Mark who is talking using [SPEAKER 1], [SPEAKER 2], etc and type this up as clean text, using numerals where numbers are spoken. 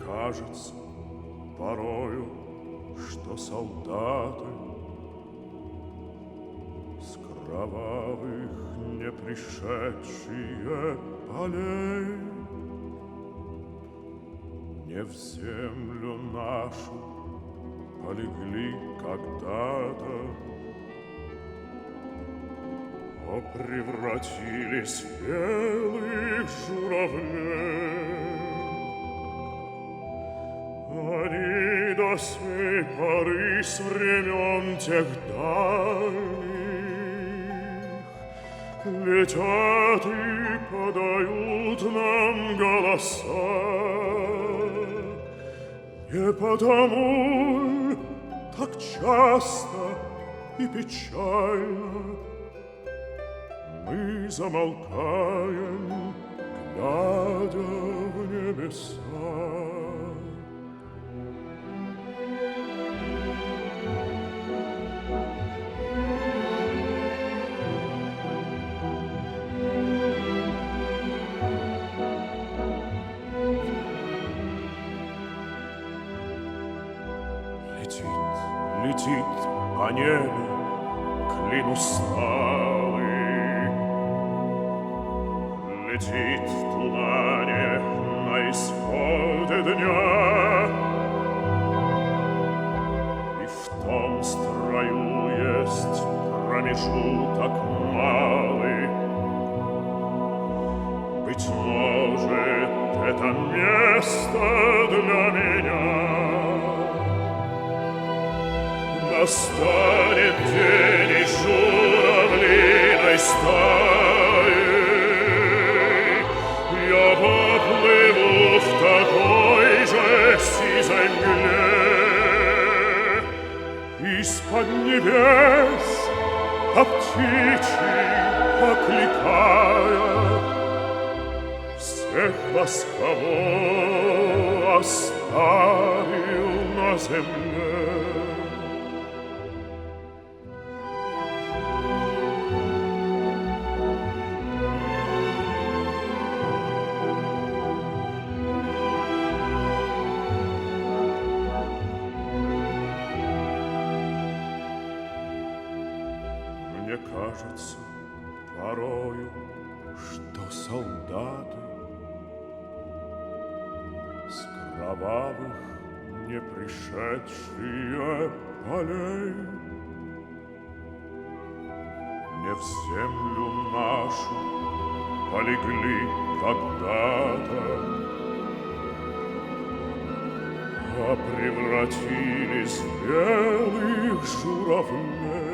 [SPEAKER 1] кажется порою, что солдаты с кровавых не пришедшие полей не в землю нашу полегли когда-то, а превратились в белых журавлей. Они до сей поры с времен тех дальних летят и подают нам голоса. Не потому ль так часто и печально мы замолкаем, глядя в небеса? Летит по небу клин славы, летит в тумане на исходе дня, и в том строю есть промежуток малый. Быть может, это место для меня. Настанет день и журавлиной стаей я поплыву в такой же сизой мгле. Из-под небес по птичьи окликая всех вас, кого оставил на земле. Мне кажется порою, что солдаты с кровавых не пришедшие полей не в землю нашу полегли когда-то, а превратились в белых журавлей.